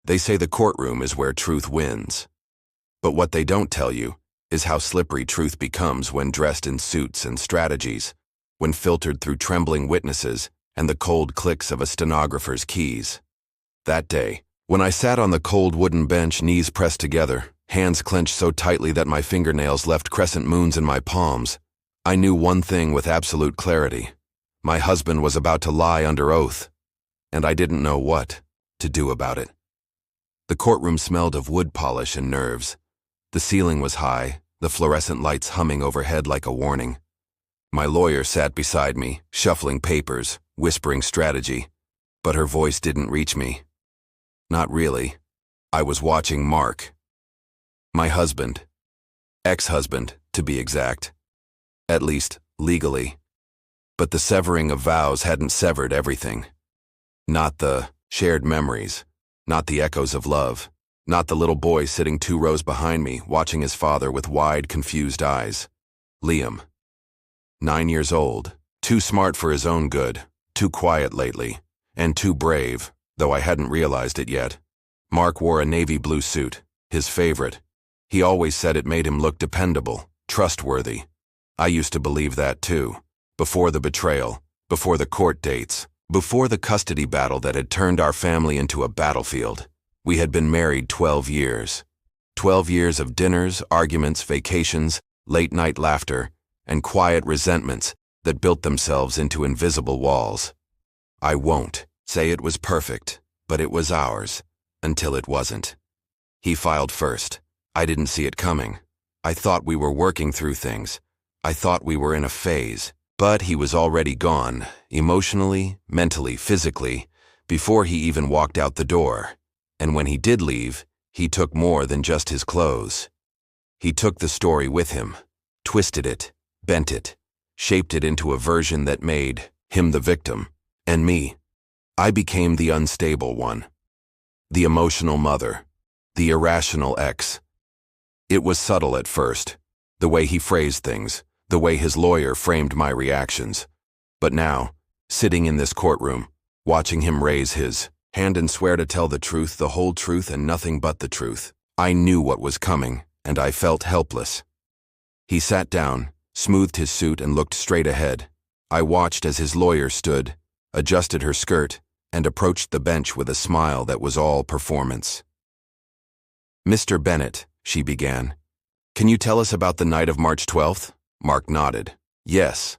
They say the courtroom is where truth wins. But what they don't tell you is how slippery truth becomes when dressed in suits and strategies, when filtered through trembling witnesses and the cold clicks of a stenographer's keys. That day, when I sat on the cold wooden bench, knees pressed together, hands clenched so tightly that my fingernails left crescent moons in my palms, I knew one thing with absolute clarity. My husband was about to lie under oath, and I didn't know what to do about it. The courtroom smelled of wood polish and nerves. The ceiling was high, the fluorescent lights humming overhead like a warning. My lawyer sat beside me, shuffling papers, whispering strategy, but her voice didn't reach me. Not really. I was watching Mark. My husband. Ex-husband, to be exact. At least, legally. But the severing of vows hadn't severed everything. Not the shared memories, not the echoes of love, not the little boy sitting 2 rows behind me, watching his father with wide, confused eyes. Liam. 9 years old, too smart for his own good, too quiet lately, and too brave, though I hadn't realized it yet. Mark wore a navy blue suit, his favorite. He always said it made him look dependable, trustworthy. I used to believe that too, before the betrayal, before the court dates, before the custody battle that had turned our family into a battlefield. We had been married 12 years. 12 years of dinners, arguments, vacations, late-night laughter, and quiet resentments that built themselves into invisible walls. I won't say it was perfect, but it was ours, until it wasn't. He filed first. I didn't see it coming. I thought we were working through things. I thought we were in a phase. But he was already gone, emotionally, mentally, physically, before he even walked out the door. And when he did leave, he took more than just his clothes. He took the story with him, twisted it, bent it, shaped it into a version that made him the victim, and me. I became the unstable one, the emotional mother, the irrational ex. It was subtle at first, the way he phrased things, the way his lawyer framed my reactions. But now, sitting in this courtroom, watching him raise his hand and swear to tell the truth, the whole truth, and nothing but the truth, I knew what was coming, and I felt helpless. He sat down, smoothed his suit, and looked straight ahead. I watched as his lawyer stood, adjusted her skirt, and approached the bench with a smile that was all performance. "Mr. Bennett," she began, "can you tell us about the night of March 12th? Mark nodded. "Yes.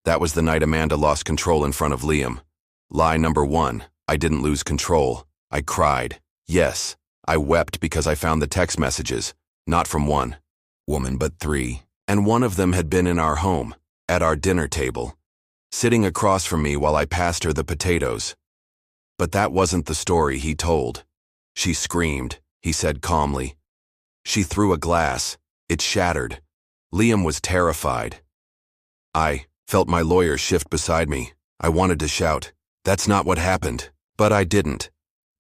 That was the night Amanda lost control in front of Liam. Lie number 1, I didn't lose control. I cried. Yes, I wept because I found the text messages, not from one woman but 3, and one of them had been in our home, at our dinner table, sitting across from me while I passed her the potatoes. But that wasn't the story he told. She screamed," he said calmly. "She threw a glass. It shattered. Liam was terrified. I felt my lawyer shift beside me. I wanted to shout, 'That's not what happened,' but I didn't,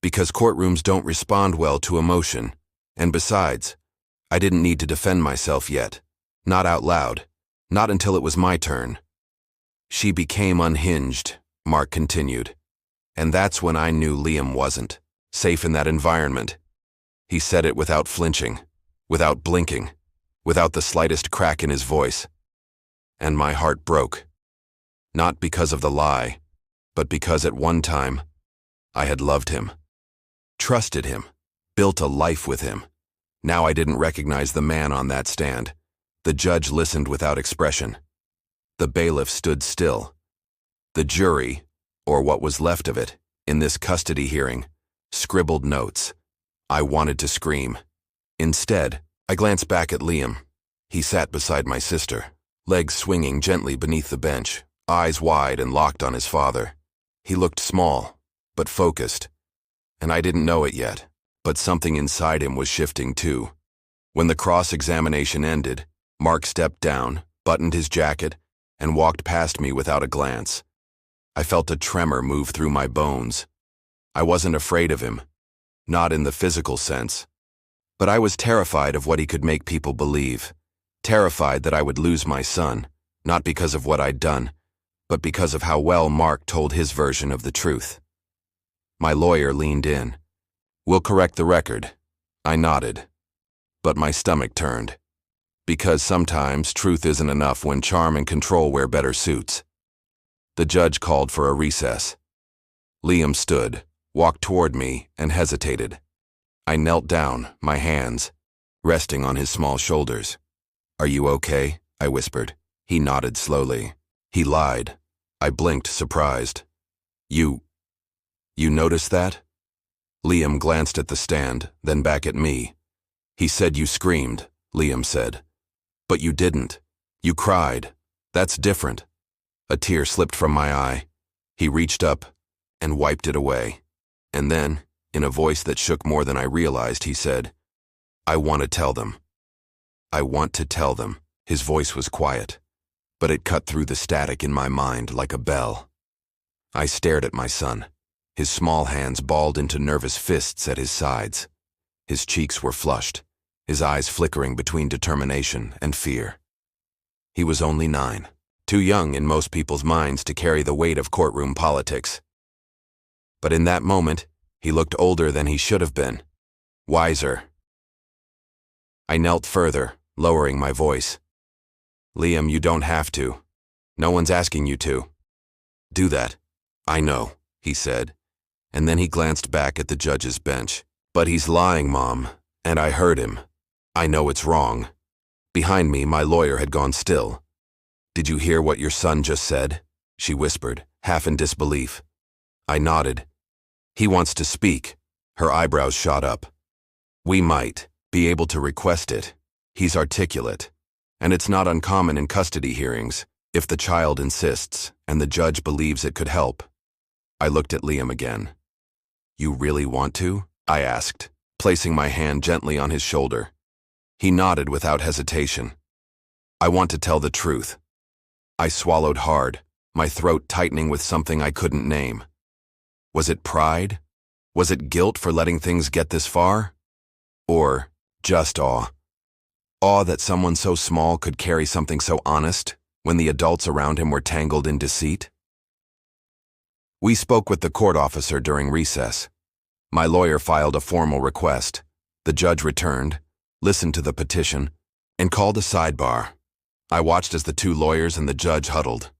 because courtrooms don't respond well to emotion. And besides, I didn't need to defend myself yet. Not out loud. Not until it was my turn." "She became unhinged," Mark continued. "And that's when I knew Liam wasn't safe in that environment." He said it without flinching, without blinking, without the slightest crack in his voice. And my heart broke. Not because of the lie, but because at one time, I had loved him, trusted him, built a life with him. Now I didn't recognize the man on that stand. The judge listened without expression. The bailiff stood still. The jury, or what was left of it, in this custody hearing, scribbled notes. I wanted to scream. Instead, I glanced back at Liam. He sat beside my sister, legs swinging gently beneath the bench, eyes wide and locked on his father. He looked small, but focused. And I didn't know it yet, but something inside him was shifting too. When the cross-examination ended, Mark stepped down, buttoned his jacket, and walked past me without a glance. I felt a tremor move through my bones. I wasn't afraid of him, not in the physical sense. But I was terrified of what he could make people believe, terrified that I would lose my son, not because of what I'd done, but because of how well Mark told his version of the truth. My lawyer leaned in. We'll correct the record. I nodded, but my stomach turned. Because sometimes truth isn't enough when charm and control wear better suits. The judge called for a recess. Liam stood, walked toward me, and hesitated. I knelt down, my hands resting on his small shoulders. "Are you okay?" I whispered. He nodded slowly. He lied. I blinked, surprised. You noticed that?" Liam glanced at the stand, then back at me. "He said you screamed," Liam said. "But you didn't. You cried. That's different." A tear slipped from my eye. He reached up and wiped it away. And then, in a voice that shook more than I realized, he said, "I want to tell them. I want to tell them." His voice was quiet, but it cut through the static in my mind like a bell. I stared at my son, his small hands balled into nervous fists at his sides. His cheeks were flushed, his eyes flickering between determination and fear. He was only 9, too young in most people's minds to carry the weight of courtroom politics. But in that moment, he looked older than he should have been, wiser. I knelt further, lowering my voice. "Liam, you don't have to. No one's asking you to. Do that." "I know," he said, and then he glanced back at the judge's bench. "But he's lying, Mom, and I heard him. I know it's wrong." Behind me, my lawyer had gone still. "Did you hear what your son just said?" she whispered, half in disbelief. I nodded. "He wants to speak." Her eyebrows shot up. "We might be able to request it. He's articulate, and it's not uncommon in custody hearings, if the child insists and the judge believes it could help." I looked at Liam again. "You really want to?" I asked, placing my hand gently on his shoulder. He nodded without hesitation. "I want to tell the truth." I swallowed hard, my throat tightening with something I couldn't name. Was it pride? Was it guilt for letting things get this far? Or just awe? Awe that someone so small could carry something so honest when the adults around him were tangled in deceit? We spoke with the court officer during recess. My lawyer filed a formal request. The judge returned, listened to the petition, and called a sidebar. I watched as the two lawyers and the judge huddled.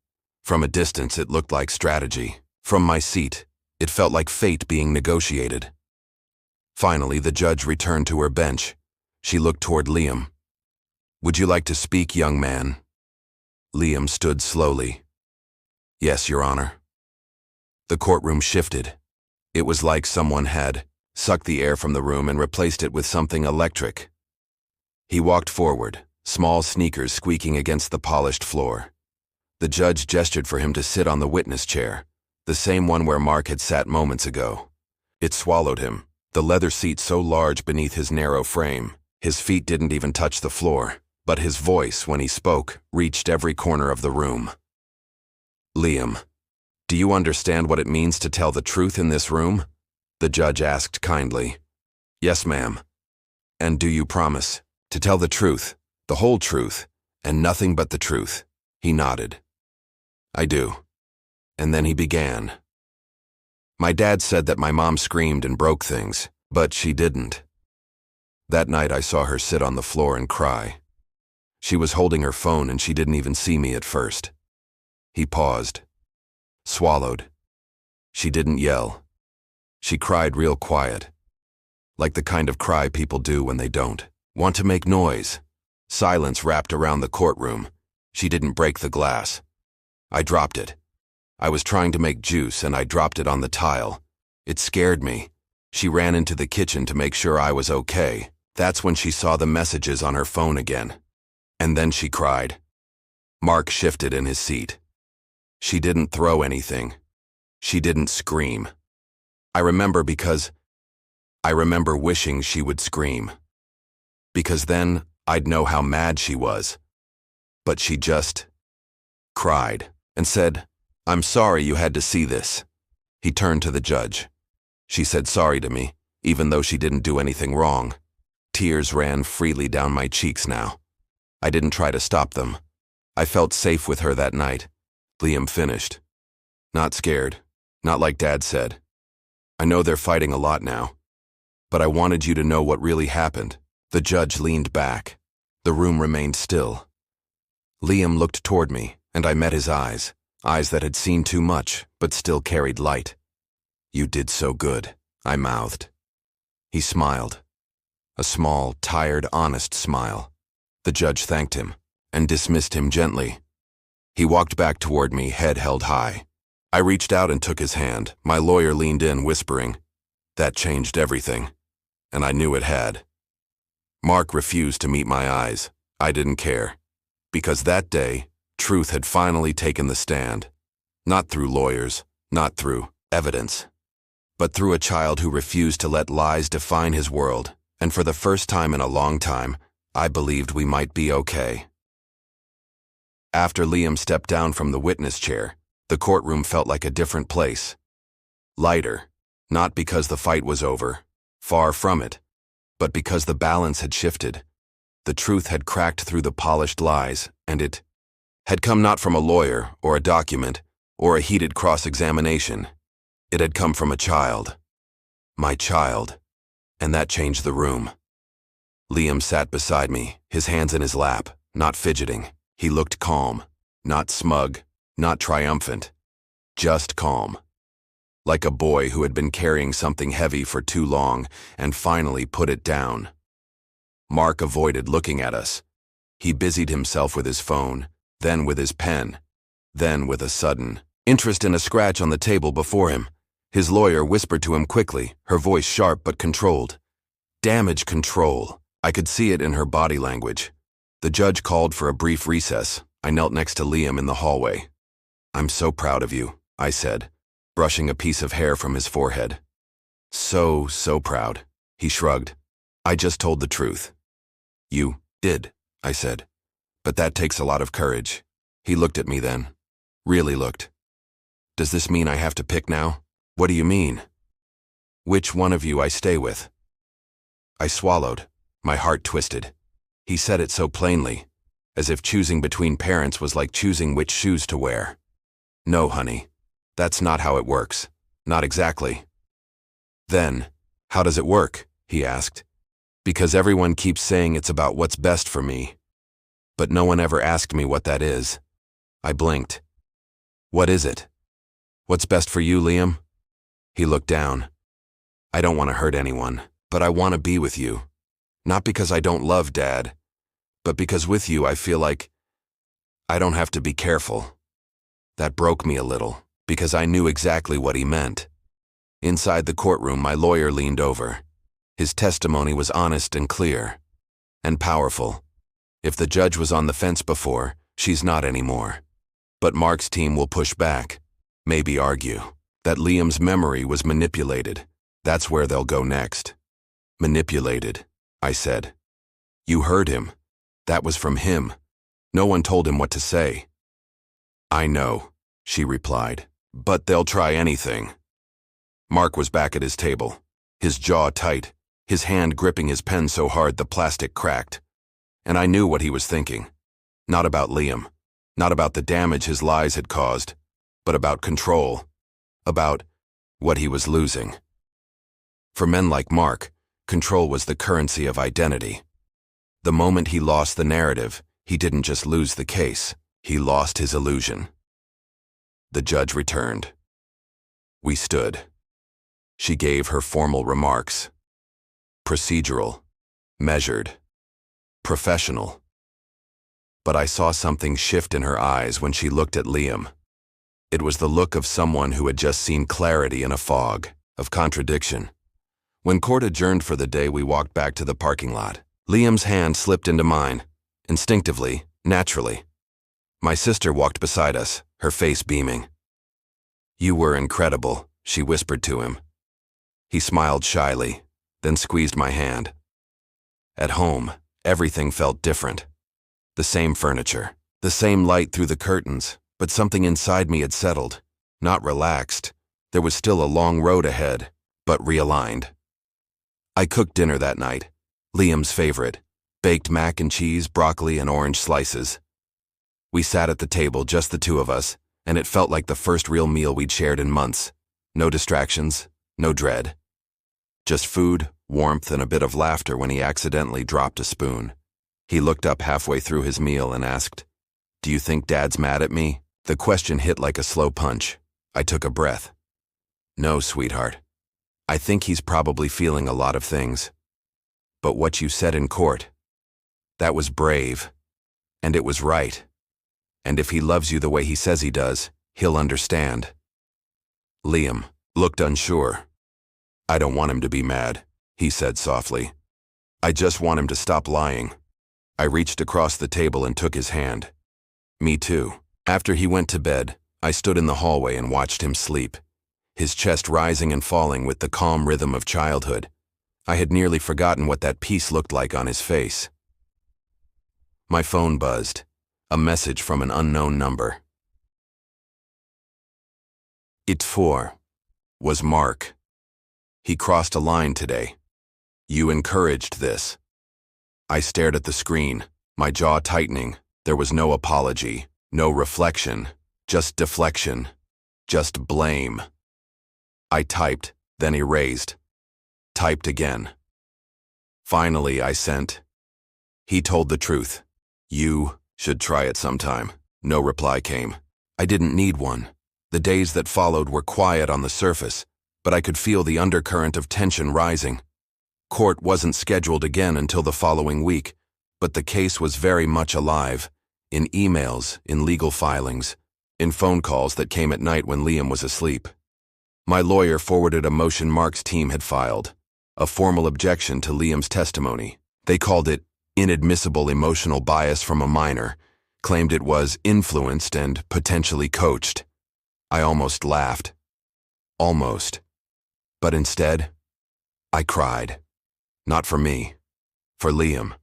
From a distance, it looked like strategy. From my seat, it felt like fate being negotiated. Finally, the judge returned to her bench. She looked toward Liam. "Would you like to speak, young man?" Liam stood slowly. "Yes, Your Honor." The courtroom shifted. It was like someone had sucked the air from the room and replaced it with something electric. He walked forward, small sneakers squeaking against the polished floor. The judge gestured for him to sit on the witness chair, the same one where Mark had sat moments ago. It swallowed him, the leather seat so large beneath his narrow frame. His feet didn't even touch the floor, but his voice, when he spoke, reached every corner of the room. "Liam, do you understand what it means to tell the truth in this room?" the judge asked kindly. "Yes, ma'am." "And do you promise to tell the truth, the whole truth, and nothing but the truth?" He nodded. "I do." And then he began. "My dad said that my mom screamed and broke things, but she didn't. That night I saw her sit on the floor and cry. She was holding her phone and she didn't even see me at first." He paused, swallowed. "She didn't yell. She cried real quiet, like the kind of cry people do when they don't want to make noise." Silence wrapped around the courtroom. She didn't break the glass. I dropped it. I was trying to make juice and I dropped it on the tile. It scared me. She ran into the kitchen to make sure I was okay. That's when she saw the messages on her phone again. And then she cried. Mark shifted in his seat. She didn't throw anything. She didn't scream. I remember wishing she would scream. Because then I'd know how mad she was. But she just cried and said, "I'm sorry you had to see this." He turned to the judge. She said sorry to me, even though she didn't do anything wrong. Tears ran freely down my cheeks now. I didn't try to stop them. I felt safe with her that night. Liam finished. "Not scared. Not like Dad said. I know they're fighting a lot now. but I wanted you to know what really happened." The judge leaned back. The room remained still. Liam looked toward me, and I met his eyes, eyes that had seen too much, but still carried light. "You did so good," I mouthed. He smiled. A small, tired, honest smile. The judge thanked him, and dismissed him gently. He walked back toward me, head held high. I reached out and took his hand. My lawyer leaned in, whispering, "That changed everything." And I knew it had. Mark refused to meet my eyes. I didn't care. Because that day, truth had finally taken the stand. Not through lawyers, not through evidence, but through a child who refused to let lies define his world. And for the first time in a long time, I believed we might be okay. After Liam stepped down from the witness chair, the courtroom felt like a different place. Lighter, not because the fight was over, far from it, but because the balance had shifted. The truth had cracked through the polished lies, and it had come not from a lawyer or a document or a heated cross-examination. It had come from a child. My child. And that changed the room. Liam sat beside me, his hands in his lap, not fidgeting. He looked calm, not smug, not triumphant, just calm. Like a boy who had been carrying something heavy for too long and finally put it down. Mark avoided looking at us. He busied himself with his phone, then with his pen, then with a sudden interest in a scratch on the table before him. His lawyer whispered to him quickly, her voice sharp but controlled. Damage control. I could see it in her body language. The judge called for a brief recess. I knelt next to Liam in the hallway. "I'm so proud of you," I said, brushing a piece of hair from his forehead. So proud." He shrugged. "I just told the truth." "You did," I said. "But that takes a lot of courage." He looked at me then. Really looked. "Does this mean I have to pick now?" "What do you mean?" "Which one of you I stay with." I swallowed. My heart twisted. He said it so plainly, as if choosing between parents was like choosing which shoes to wear. "No, honey. That's not how it works. Not exactly." "Then, how does it work?" he asked. "Because everyone keeps saying it's about what's best for me. But no one ever asked me what that is." I blinked. "What is it?" "What's best for you, Liam?" He looked down. "I don't want to hurt anyone, but I want to be with you. Not because I don't love Dad, but because with you I feel like I don't have to be careful." That broke me a little, because I knew exactly what he meant. Inside the courtroom, my lawyer leaned over. His testimony was honest and clear, and powerful. If the judge was on the fence before, she's not anymore. But Mark's team will push back, maybe argue, that Liam's memory was manipulated. That's where they'll go next. "Manipulated," I said. "You heard him. That was from him. No one told him what to say." "I know," she replied, "but they'll try anything." Mark was back at his table, his jaw tight, his hand gripping his pen so hard the plastic cracked. And I knew what he was thinking. Not about Liam, not about the damage his lies had caused, but about control, about what he was losing. For men like Mark, control was the currency of identity. The moment he lost the narrative, he didn't just lose the case, he lost his illusion. The judge returned. We stood. She gave her formal remarks. Procedural, measured, professional. But I saw something shift in her eyes when she looked at Liam. It was the look of someone who had just seen clarity in a fog of contradiction. When court adjourned for the day, we walked back to the parking lot. Liam's hand slipped into mine, instinctively, naturally. My sister walked beside us, her face beaming. "You were incredible," she whispered to him. He smiled shyly, then squeezed my hand. At home, everything felt different. The same furniture, the same light through the curtains, but something inside me had settled, not relaxed. There was still a long road ahead, but realigned. I cooked dinner that night, Liam's favorite, baked mac and cheese, broccoli, and orange slices. We sat at the table, just the two of us, and it felt like the first real meal we'd shared in months. No distractions, no dread. Just food, warmth and a bit of laughter when he accidentally dropped a spoon. He looked up halfway through his meal and asked, "Do you think Dad's mad at me?" The question hit like a slow punch. I took a breath. "No, sweetheart. I think he's probably feeling a lot of things. But what you said in court, that was brave. And it was right. And if he loves you the way he says he does, he'll understand." Liam looked unsure. "I don't want him to be mad," he said softly. "I just want him to stop lying." I reached across the table and took his hand. Me too. After he went to bed, I stood in the hallway and watched him sleep, his chest rising and falling with the calm rhythm of childhood. I had nearly forgotten what that peace looked like on his face. My phone buzzed, a message from an unknown number. It was Mark. He crossed a line today. "You encouraged this." I stared at the screen, my jaw tightening. There was no apology, no reflection, just deflection, just blame. I typed, then erased. Typed again. Finally, I sent. "He told the truth. You should try it sometime." No reply came. I didn't need one. The days that followed were quiet on the surface, but I could feel the undercurrent of tension rising. Court wasn't scheduled again until the following week, but the case was very much alive, in emails, in legal filings, in phone calls that came at night when Liam was asleep. My lawyer forwarded a motion Mark's team had filed, a formal objection to Liam's testimony. They called it inadmissible emotional bias from a minor, claimed it was influenced and potentially coached. I almost laughed. Almost. But instead, I cried. Not for me, for Liam,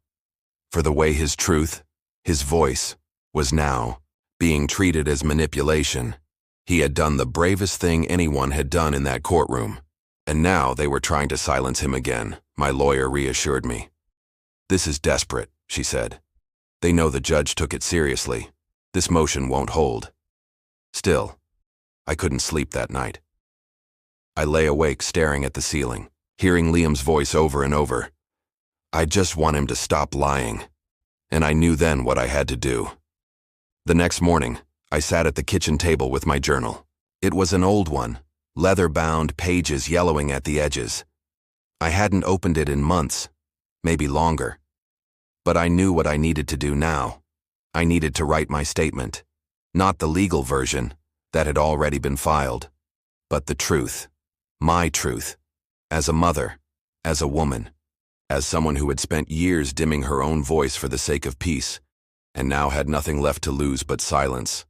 for the way his truth, his voice, was now being treated as manipulation. He had done the bravest thing anyone had done in that courtroom, and now they were trying to silence him again, my lawyer reassured me. "This is desperate," she said. "They know the judge took it seriously. This motion won't hold." Still, I couldn't sleep that night. I lay awake staring at the ceiling, hearing Liam's voice over and over. I just want him to stop lying. And I knew then what I had to do. The next morning, I sat at the kitchen table with my journal. It was an old one, leather-bound, pages yellowing at the edges. I hadn't opened it in months, maybe longer. But I knew what I needed to do now. I needed to write my statement. Not the legal version, that had already been filed, but the truth. My truth. As a mother, as a woman, as someone who had spent years dimming her own voice for the sake of peace, and now had nothing left to lose but silence.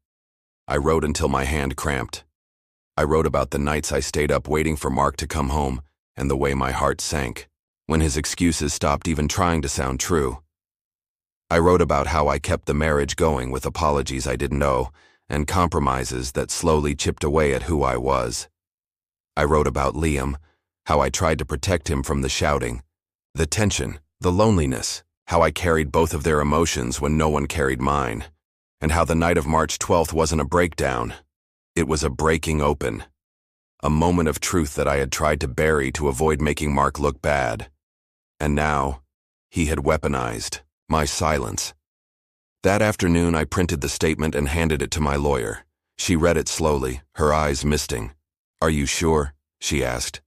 I wrote until my hand cramped. I wrote about the nights I stayed up waiting for Mark to come home, and the way my heart sank, when his excuses stopped even trying to sound true. I wrote about how I kept the marriage going with apologies I didn't owe, and compromises that slowly chipped away at who I was. I wrote about Liam, how I tried to protect him from the shouting, the tension, the loneliness, how I carried both of their emotions when no one carried mine, and how the night of March 12th wasn't a breakdown. It was a breaking open, a moment of truth that I had tried to bury to avoid making Mark look bad. And now, he had weaponized my silence. That afternoon, I printed the statement and handed it to my lawyer. She read it slowly, her eyes misting. "Are you sure?" she asked.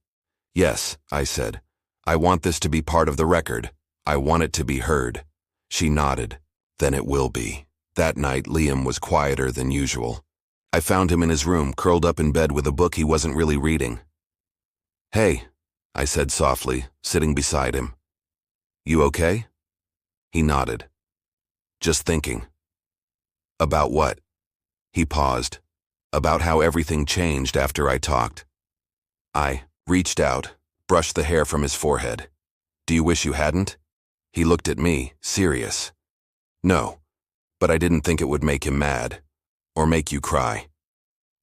"Yes," I said. "I want this to be part of the record. I want it to be heard." She nodded. "Then it will be." That night, Liam was quieter than usual. I found him in his room, curled up in bed with a book he wasn't really reading. "Hey," I said softly, sitting beside him. "You okay?" He nodded. "Just thinking." "About what?" He paused. "About how everything changed after I talked." I reached out, brushed the hair from his forehead. "Do you wish you hadn't?" He looked at me, serious. "No, but I didn't think it would make him mad, or make you cry."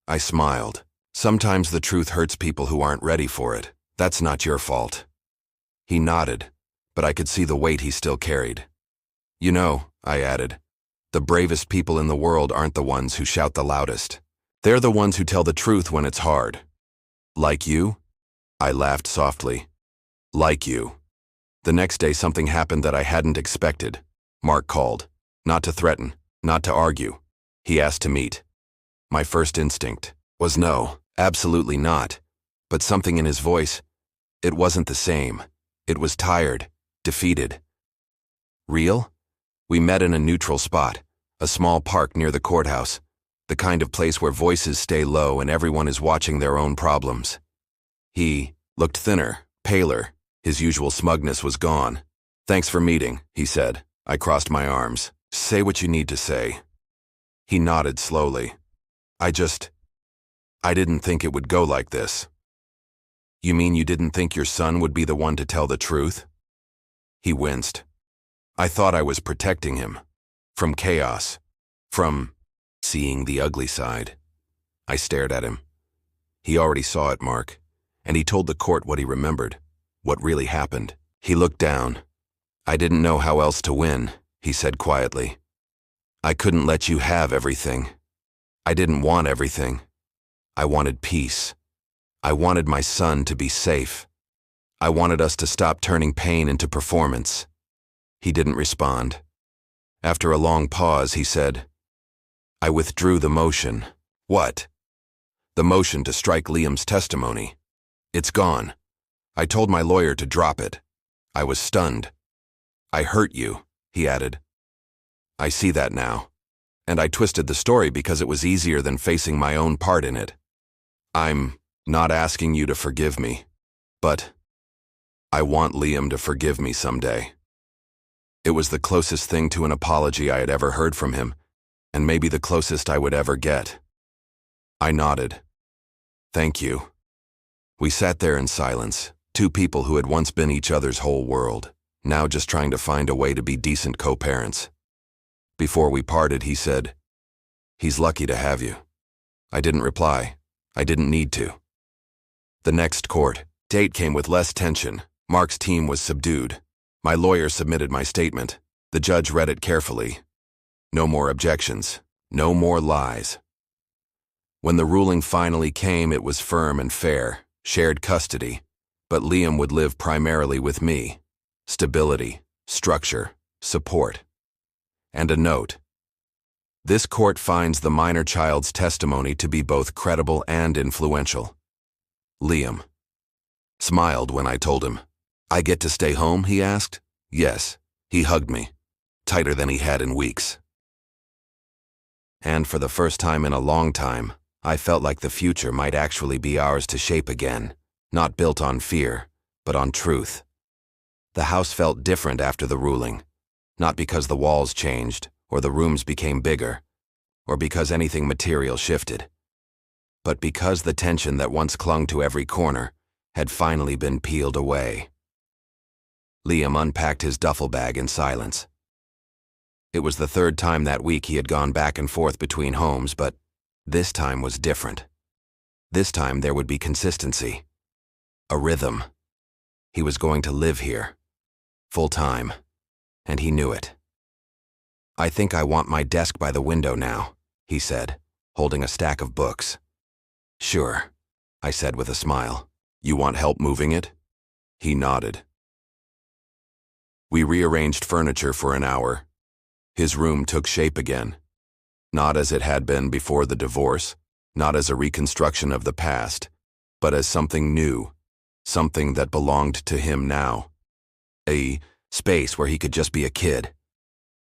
I smiled. "Sometimes the truth hurts people who aren't ready for it. That's not your fault." He nodded, but I could see the weight he still carried. "You know," I added, "the bravest people in the world aren't the ones who shout the loudest. They're the ones who tell the truth when it's hard." "Like you?" I laughed softly. "Like you." The next day something happened that I hadn't expected. Mark called. Not to threaten, not to argue. He asked to meet. My first instinct was no, absolutely not. But something in his voice, it wasn't the same. It was tired, defeated. Real? We met in a neutral spot, a small park near the courthouse, the kind of place where voices stay low and everyone is watching their own problems. He looked thinner, paler. His usual smugness was gone. "Thanks for meeting," he said. I crossed my arms. "Say what you need to say." He nodded slowly. I didn't think it would go like this." "You mean you didn't think your son would be the one to tell the truth?" He winced. "I thought I was protecting him. From chaos. From seeing the ugly side." I stared at him. "He already saw it, Mark. And he told the court what he remembered. What really happened." He looked down. "I didn't know how else to win," he said quietly. "I couldn't let you have everything. I didn't want everything. I wanted peace. I wanted my son to be safe. I wanted us to stop turning pain into performance." He didn't respond. After a long pause, he said, "I withdrew the motion." "What?" "The motion to strike Liam's testimony. It's gone. I told my lawyer to drop it. I was stunned." "I hurt you," he added. "I see that now. And I twisted the story because it was easier than facing my own part in it. I'm not asking you to forgive me, but I want Liam to forgive me someday." It was the closest thing to an apology I had ever heard from him, and maybe the closest I would ever get. I nodded. "Thank you." We sat there in silence, two people who had once been each other's whole world, now just trying to find a way to be decent co-parents. Before we parted, he said, "He's lucky to have you." I didn't reply. I didn't need to. The next court date came with less tension. Mark's team was subdued. My lawyer submitted my statement. The judge read it carefully. No more objections. No more lies. When the ruling finally came, it was firm and fair. Shared custody. But Liam would live primarily with me. Stability, structure, support. And a note. This court finds the minor child's testimony to be both credible and influential. Liam smiled when I told him. "I get to stay home?" he asked. "Yes." He hugged me, tighter than he had in weeks. And for the first time in a long time, I felt like the future might actually be ours to shape again, not built on fear, but on truth. The house felt different after the ruling, not because the walls changed, or the rooms became bigger, or because anything material shifted, but because the tension that once clung to every corner had finally been peeled away. Liam unpacked his duffel bag in silence. It was the third time that week he had gone back and forth between homes, but this time was different. This time there would be consistency. A rhythm. He was going to live here. Full time. And he knew it. "I think I want my desk by the window now," he said, holding a stack of books. "Sure," I said with a smile. "You want help moving it?" He nodded. We rearranged furniture for an hour. His room took shape again. Not as it had been before the divorce, not as a reconstruction of the past, but as something new, something that belonged to him now. A space where he could just be a kid.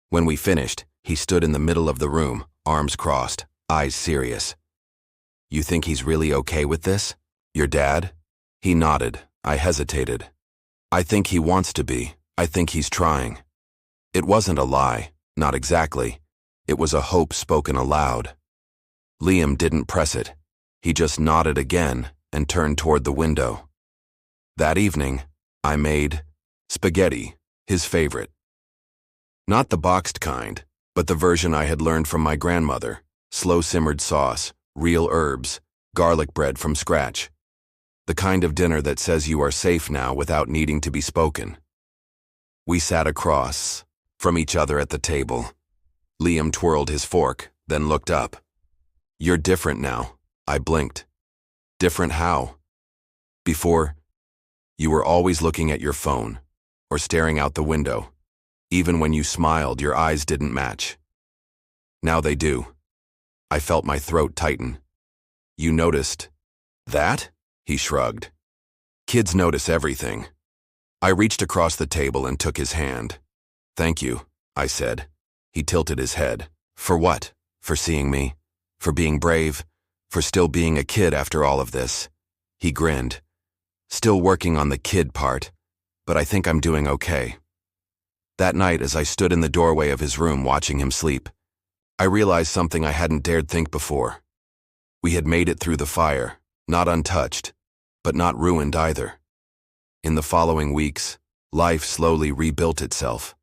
When we finished, he stood in the middle of the room, arms crossed, eyes serious. "You think he's really okay with this? Your dad?" He nodded. I hesitated. "I think he wants to be. I think he's trying." It wasn't a lie, not exactly. It was a hope spoken aloud. Liam didn't press it. He just nodded again and turned toward the window. That evening, I made spaghetti, his favorite. Not the boxed kind, but the version I had learned from my grandmother. Slow-simmered sauce, real herbs, garlic bread from scratch. The kind of dinner that says you are safe now without needing to be spoken. We sat across from each other at the table. Liam twirled his fork, then looked up. "You're different now." I blinked. "Different how?" "Before, you were always looking at your phone. or staring out the window. Even when you smiled, your eyes didn't match. Now they do. I felt my throat tighten. You noticed that? He shrugged. Kids notice everything. I reached across the table and took his hand. Thank you, I said. He tilted his head. For what? For seeing me? For being brave? For still being a kid after all of this? He grinned. Still working on the kid part, but I think I'm doing okay. That night, as I stood in the doorway of his room watching him sleep, I realized something I hadn't dared think before. We had made it through the fire, not untouched, but not ruined either. In the following weeks, life slowly rebuilt itself.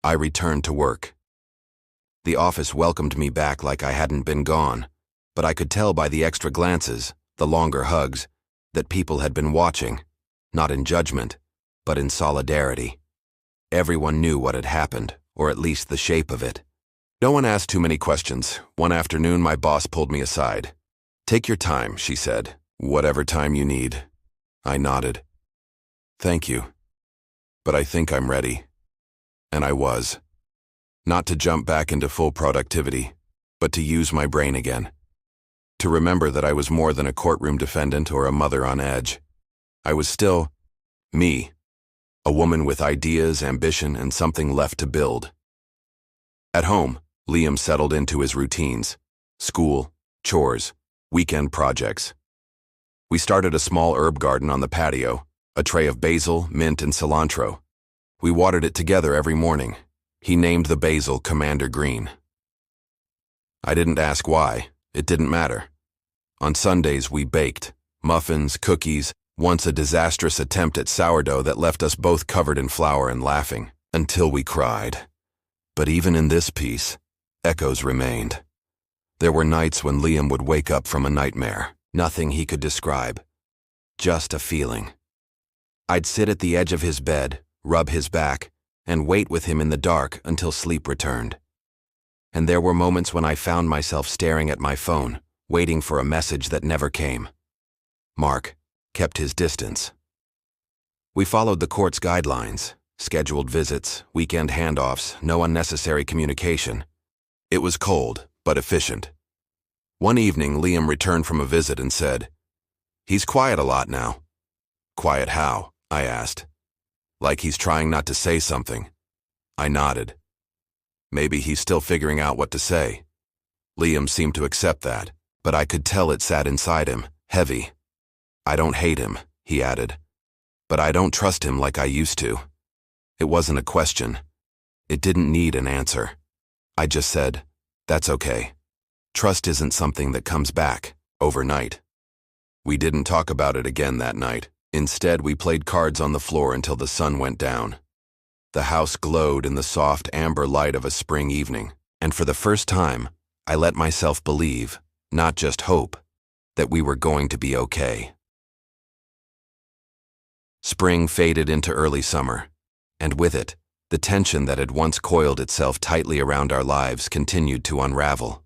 I returned to work. The office welcomed me back like I hadn't been gone, but I could tell by the extra glances, the longer hugs, that people had been watching, not in judgment, but in solidarity. Everyone knew what had happened, or at least the shape of it. No one asked too many questions. One afternoon, my boss pulled me aside. Take your time, she said. Whatever time you need. I nodded. Thank you. But I think I'm ready. And I was. Not to jump back into full productivity, but to use my brain again. To remember that I was more than a courtroom defendant or a mother on edge. I was still me, a woman with ideas, ambition, and something left to build. At home, Liam settled into his routines: school, chores, weekend projects. We started a small herb garden on the patio, a tray of basil, mint, and cilantro. We watered it together every morning. He named the basil Commander Green. I didn't ask why. It didn't matter. On Sundays, we baked muffins, cookies, once a disastrous attempt at sourdough that left us both covered in flour and laughing, until we cried. But even in this piece, echoes remained. There were nights when Liam would wake up from a nightmare, nothing he could describe, just a feeling. I'd sit at the edge of his bed, rub his back, and wait with him in the dark until sleep returned. And there were moments when I found myself staring at my phone, waiting for a message that never came. Mark kept his distance. We followed the court's guidelines, scheduled visits, weekend handoffs, no unnecessary communication. It was cold, but efficient. One evening, Liam returned from a visit and said, "He's quiet a lot now." "Quiet how?" I asked. "Like he's trying not to say something." I nodded. Maybe he's still figuring out what to say. Liam seemed to accept that, but I could tell it sat inside him, heavy. "I don't hate him," he added, "but I don't trust him like I used to." It wasn't a question. It didn't need an answer. I just said, "That's okay. Trust isn't something that comes back overnight." We didn't talk about it again that night. Instead, we played cards on the floor until the sun went down. The house glowed in the soft amber light of a spring evening, and for the first time, I let myself believe, not just hope, that we were going to be okay. Spring faded into early summer, and with it, the tension that had once coiled itself tightly around our lives continued to unravel.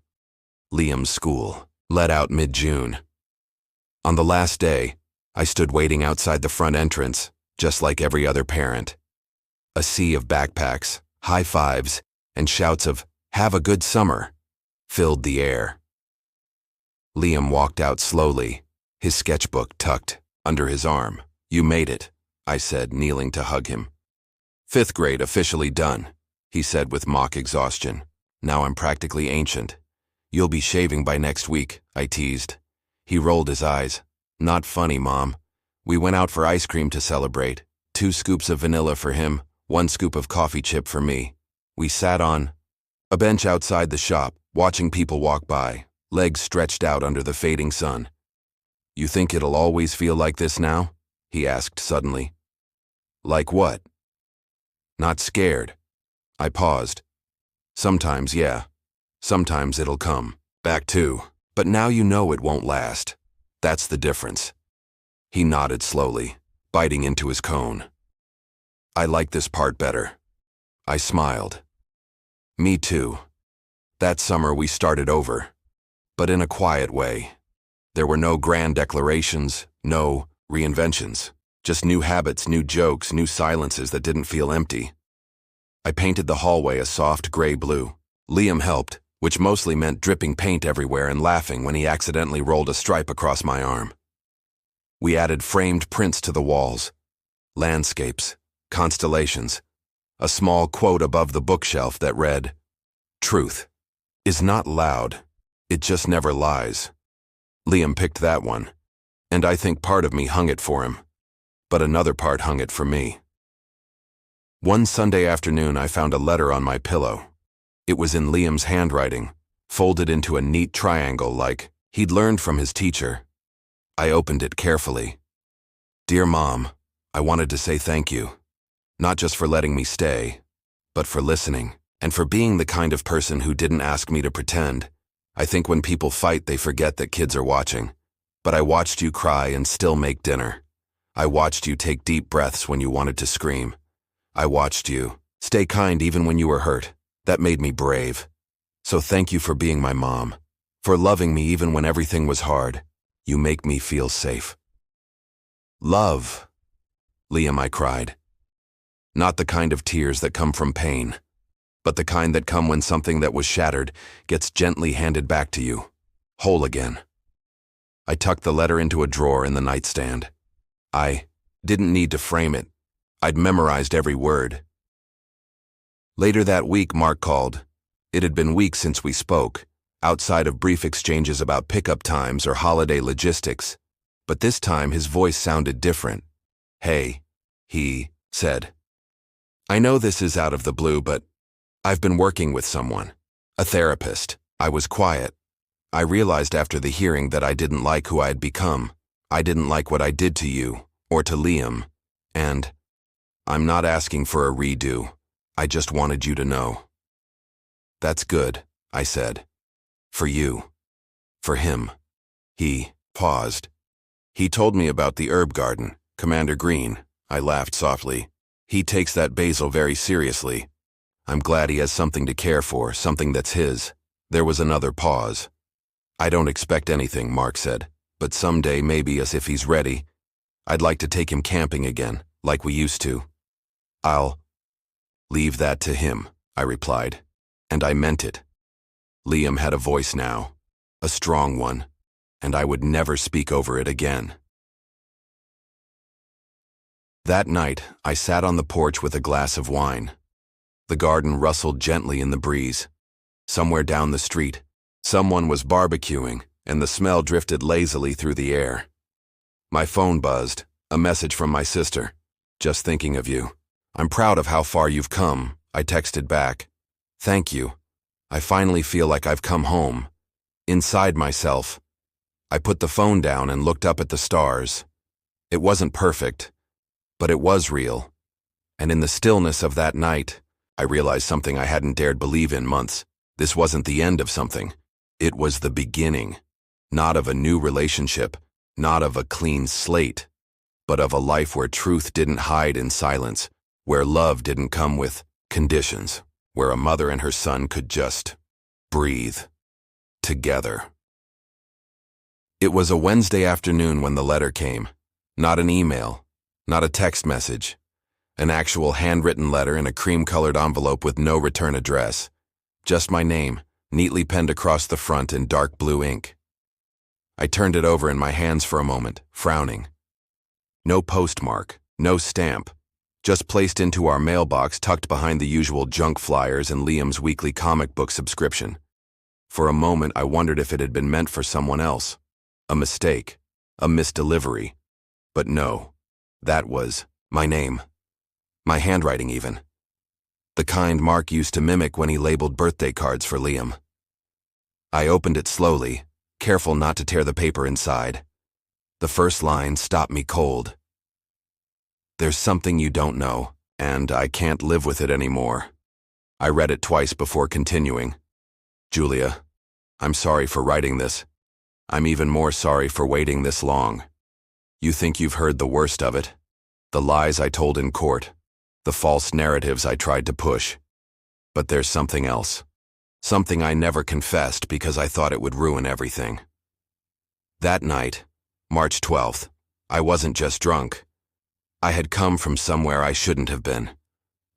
Liam's school let out mid-June. On the last day, I stood waiting outside the front entrance, just like every other parent. A sea of backpacks, high fives, and shouts of "Have a good summer" filled the air. Liam walked out slowly, his sketchbook tucked under his arm. "You made it," I said, kneeling to hug him. "Fifth grade officially done," he said with mock exhaustion. "Now I'm practically ancient." "You'll be shaving by next week," I teased. He rolled his eyes. "Not funny, Mom." We went out for ice cream to celebrate. 2 scoops of vanilla for him, 1 scoop of coffee chip for me. We sat on a bench outside the shop, watching people walk by, legs stretched out under the fading sun. "You think it'll always feel like this now?" he asked suddenly. "Like what?" "Not scared." I paused. "Sometimes, yeah. Sometimes it'll come back too. But now you know it won't last. That's the difference." He nodded slowly, biting into his cone. "I like this part better." I smiled. "Me too." That summer we started over, but in a quiet way. There were no grand declarations, no reinventions, Just new habits, new jokes, new silences that didn't feel empty. I painted the hallway a soft gray blue. Liam helped, which mostly meant dripping paint everywhere and laughing when he accidentally rolled a stripe across my arm. We added framed prints to the walls, landscapes, constellations, a small quote above the bookshelf that read, "Truth is not loud, it just never lies." Liam picked that one, and I think part of me hung it for him, but another part hung it for me. One Sunday afternoon, I found a letter on my pillow. It was in Liam's handwriting, folded into a neat triangle like he'd learned from his teacher. I opened it carefully. "Dear Mom, I wanted to say thank you, not just for letting me stay, but for listening, and for being the kind of person who didn't ask me to pretend. I think when people fight, they forget that kids are watching. But I watched you cry and still make dinner. I watched you take deep breaths when you wanted to scream. I watched you stay kind even when you were hurt. That made me brave. So thank you for being my mom, for loving me even when everything was hard. You make me feel safe." "Love, Liam," I cried. Not the kind of tears that come from pain, but the kind that come when something that was shattered gets gently handed back to you, whole again. I tucked the letter into a drawer in the nightstand. I didn't need to frame it. I'd memorized every word. Later that week, Mark called. It had been weeks since we spoke, outside of brief exchanges about pickup times or holiday logistics, but this time his voice sounded different. "Hey," he said. "I know this is out of the blue, but I've been working with someone, a therapist." I was quiet. I realized after the hearing that I didn't like who I had become. I didn't like what I did to you, or to Liam, and I'm not asking for a redo. I just wanted you to know. "That's good," I said. "For you. For him." He paused. "He told me about the herb garden, Commander Green." I laughed softly. "He takes that basil very seriously. I'm glad he has something to care for, something that's his." There was another pause. "I don't expect anything," Mark said, "but someday, maybe as if he's ready, I'd like to take him camping again, like we used to." "I'll leave that to him," I replied, and I meant it. Liam had a voice now, a strong one, and I would never speak over it again. That night, I sat on the porch with a glass of wine. The garden rustled gently in the breeze. Somewhere down the street, someone was barbecuing, and the smell drifted lazily through the air. My phone buzzed, a message from my sister. "Just thinking of you. I'm proud of how far you've come," I texted back. "Thank you. I finally feel like I've come home. Inside myself." I put the phone down and looked up at the stars. It wasn't perfect, but it was real. And in the stillness of that night, I realized something I hadn't dared believe in months. This wasn't the end of something. It was the beginning. Not of a new relationship, not of a clean slate, but of a life where truth didn't hide in silence, where love didn't come with conditions, where a mother and her son could just breathe together. It was a Wednesday afternoon when the letter came. Not an email, not a text message. An actual handwritten letter in a cream-colored envelope with no return address. Just my name, neatly penned across the front in dark blue ink. I turned it over in my hands for a moment, frowning. No postmark, no stamp, just placed into our mailbox tucked behind the usual junk flyers and Liam's weekly comic book subscription. For a moment, I wondered if it had been meant for someone else. A mistake, a misdelivery. But no, that was my name. My handwriting even. The kind Mark used to mimic when he labeled birthday cards for Liam. I opened it slowly, careful not to tear the paper inside. The first line stopped me cold. "There's something you don't know, and I can't live with it anymore." I read it twice before continuing. "Julia, I'm sorry for writing this. I'm even more sorry for waiting this long. You think you've heard the worst of it. The lies I told in court. The false narratives I tried to push. But there's something else. Something I never confessed because I thought it would ruin everything." That night, March 12th, I wasn't just drunk. I had come from somewhere I shouldn't have been.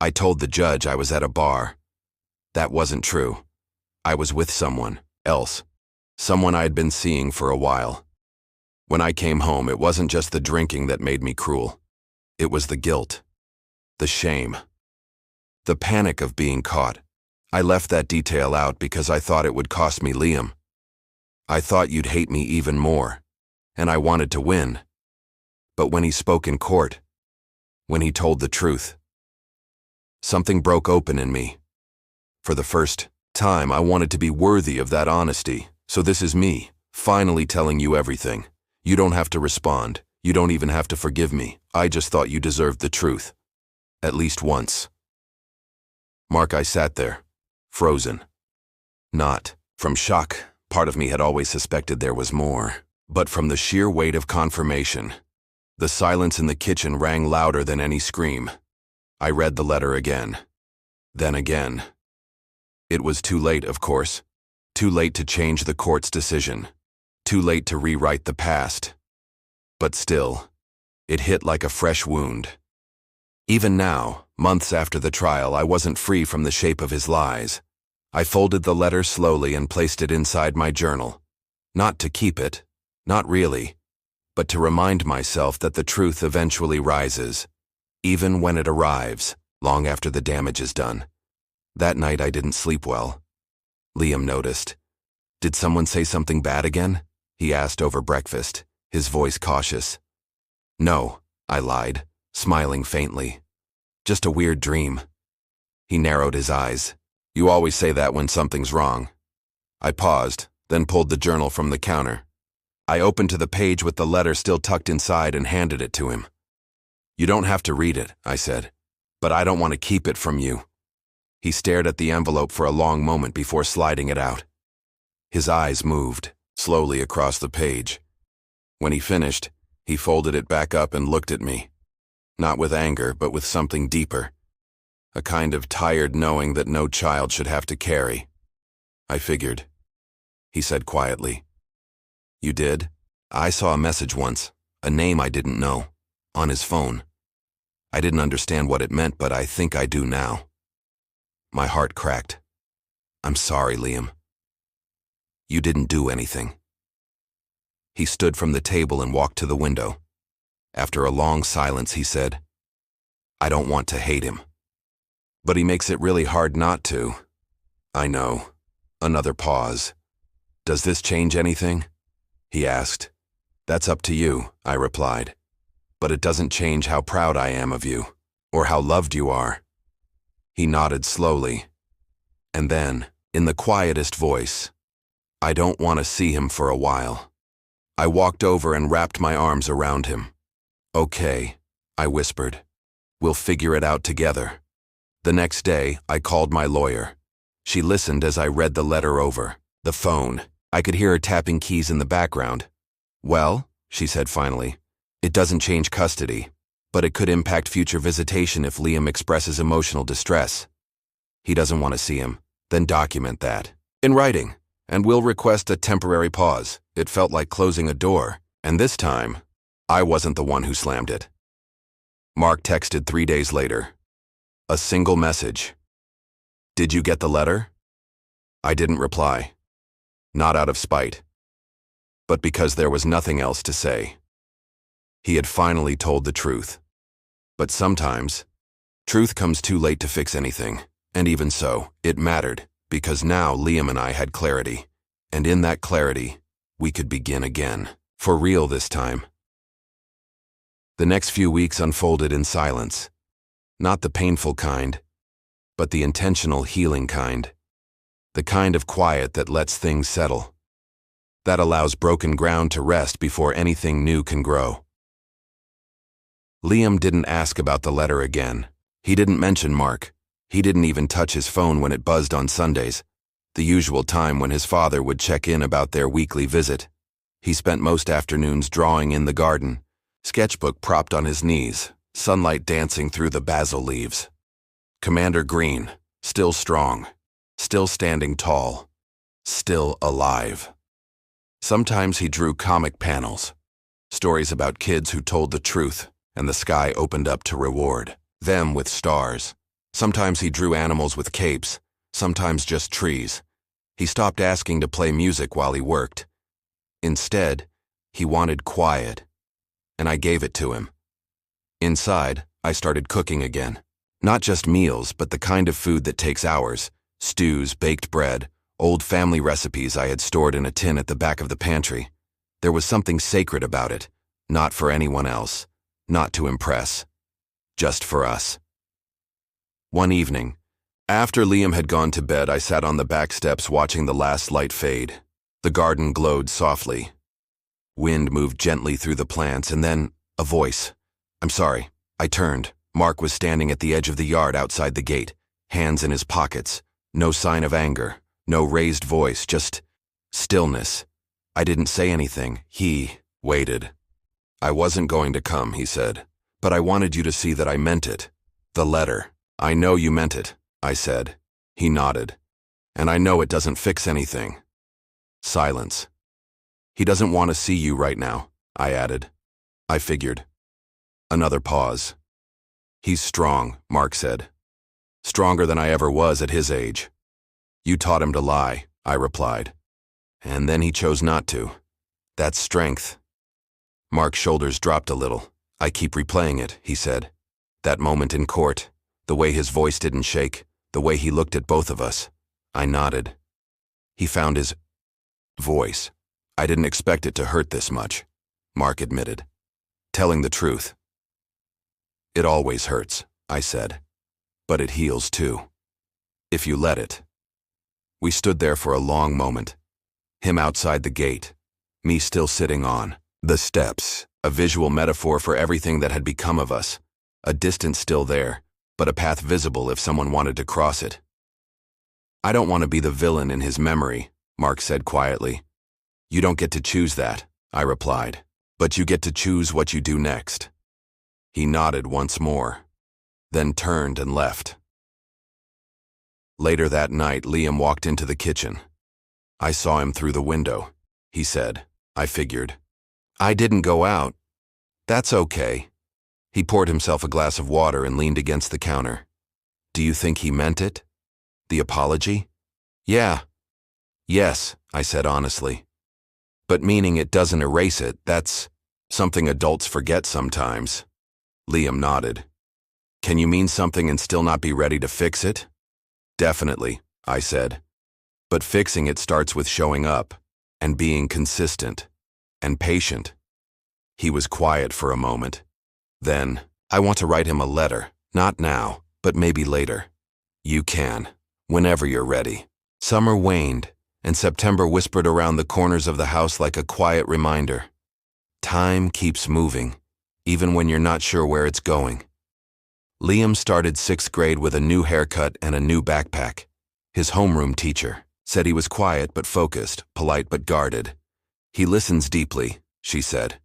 I told the judge I was at a bar. That wasn't true. I was with someone else, someone I had been seeing for a while. When I came home, it wasn't just the drinking that made me cruel. It was the guilt, the shame, the panic of being caught. I left that detail out because I thought it would cost me Liam. I thought you'd hate me even more, and I wanted to win. But when he spoke in court, when he told the truth, something broke open in me. For the first time, I wanted to be worthy of that honesty. So this is me, finally telling you everything. You don't have to respond. You don't even have to forgive me. I just thought you deserved the truth. At least once. Mark, I sat there, frozen. Not from shock. Part of me had always suspected there was more. But from the sheer weight of confirmation. The silence in the kitchen rang louder than any scream. I read the letter again. Then again. It was too late, of course. Too late to change the court's decision. Too late to rewrite the past. But still, it hit like a fresh wound. Even now, months after the trial, I wasn't free from the shape of his lies. I folded the letter slowly and placed it inside my journal. Not to keep it, not really, but to remind myself that the truth eventually rises, even when it arrives, long after the damage is done. That night I didn't sleep well. Liam noticed. Did someone say something bad again? He asked over breakfast, his voice cautious. No, I lied, smiling faintly. Just a weird dream. He narrowed his eyes. You always say that when something's wrong. I paused, then pulled the journal from the counter. I opened to the page with the letter still tucked inside and handed it to him. You don't have to read it, I said, but I don't want to keep it from you. He stared at the envelope for a long moment before sliding it out. His eyes moved, slowly across the page. When he finished, he folded it back up and looked at me. Not with anger, but with something deeper. A kind of tired knowing that no child should have to carry. I figured. He said quietly. You did? I saw a message once, a name I didn't know, on his phone. I didn't understand what it meant, but I think I do now. My heart cracked. I'm sorry, Liam. You didn't do anything. He stood from the table and walked to the window. After a long silence, he said, I don't want to hate him. But he makes it really hard not to. I know. Another pause. Does this change anything? He asked. That's up to you, I replied. But it doesn't change how proud I am of you, or how loved you are. He nodded slowly. And then, in the quietest voice, I don't want to see him for a while. I walked over and wrapped my arms around him. Okay, I whispered. We'll figure it out together. The next day, I called my lawyer. She listened as I read the letter over. The phone. I could hear her tapping keys in the background. Well, she said finally, it doesn't change custody, but it could impact future visitation if Liam expresses emotional distress. He doesn't want to see him. Then document that. In writing. And we'll request a temporary pause. It felt like closing a door. And this time, I wasn't the one who slammed it. Mark texted 3 days later. A single message. Did you get the letter? I didn't reply. Not out of spite, but because there was nothing else to say. He had finally told the truth. But sometimes, truth comes too late to fix anything. And even so, it mattered, because now Liam and I had clarity. And in that clarity, we could begin again. For real this time. The next few weeks unfolded in silence. Not the painful kind, but the intentional healing kind. The kind of quiet that lets things settle. That allows broken ground to rest before anything new can grow. Liam didn't ask about the letter again. He didn't mention Mark. He didn't even touch his phone when it buzzed on Sundays, the usual time when his father would check in about their weekly visit. He spent most afternoons drawing in the garden, sketchbook propped on his knees, sunlight dancing through the basil leaves. Commander Green, still strong, still standing tall, still alive. Sometimes he drew comic panels, stories about kids who told the truth and the sky opened up to reward them with stars. Sometimes he drew animals with capes, sometimes just trees. He stopped asking to play music while he worked. Instead, he wanted quiet, and I gave it to him. Inside, I started cooking again. Not just meals, but the kind of food that takes hours: stews, baked bread, old family recipes I had stored in a tin at the back of the pantry. There was something sacred about it, not for anyone else, not to impress, just for us. One evening, after Liam had gone to bed, I sat on the back steps watching the last light fade. The garden glowed softly. Wind moved gently through the plants, and then a voice. "I'm sorry." I turned. Mark was standing at the edge of the yard outside the gate, hands in his pockets. No sign of anger, no raised voice, just stillness. I didn't say anything. He waited. "I wasn't going to come," he said, "but I wanted you to see that I meant it. The letter. I know you meant it," I said. He nodded. "And I know it doesn't fix anything." Silence. "He doesn't want to see you right now," I added. I figured. Another pause. "He's strong," Mark said. "Stronger than I ever was at his age." "You taught him to lie," I replied. "And then he chose not to. That's strength." Mark's shoulders dropped a little. "I keep replaying it," he said. "That moment in court, the way his voice didn't shake, the way he looked at both of us." I nodded. "He found his voice. I didn't expect it to hurt this much," Mark admitted. "Telling the truth. It always hurts," I said. "But it heals too. If you let it." We stood there for a long moment. Him outside the gate, me still sitting on the steps, a visual metaphor for everything that had become of us. A distance still there, but a path visible if someone wanted to cross it. "I don't want to be the villain in his memory," Mark said quietly. "You don't get to choose that," I replied. "But you get to choose what you do next." He nodded once more, then turned and left. Later that night, Liam walked into the kitchen. "I saw him through the window," he said. I figured. "I didn't go out." "That's okay." He poured himself a glass of water and leaned against the counter. "Do you think he meant it? The apology?" "Yeah. Yes," I said honestly. "But meaning it doesn't erase it, that's something adults forget sometimes." Liam nodded. "Can you mean something and still not be ready to fix it?" "Definitely," I said. "But fixing it starts with showing up, and being consistent, and patient." He was quiet for a moment. Then, "I want to write him a letter, not now, but maybe later." "You can, whenever you're ready." Summer waned, and September whispered around the corners of the house like a quiet reminder. Time keeps moving, even when you're not sure where it's going. Liam started 6th grade with a new haircut and a new backpack. His homeroom teacher said he was quiet but focused, polite but guarded. "He listens deeply," she said.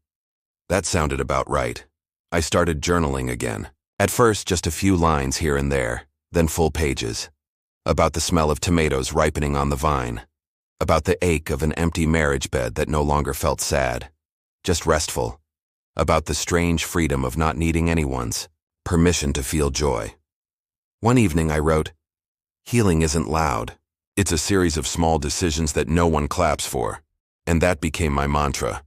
That sounded about right. I started journaling again. At first, just a few lines here and there, then full pages. About the smell of tomatoes ripening on the vine. About the ache of an empty marriage bed that no longer felt sad, just restful. About the strange freedom of not needing anyone's permission to feel joy. One evening I wrote, "Healing isn't loud. It's a series of small decisions that no one claps for." And that became my mantra.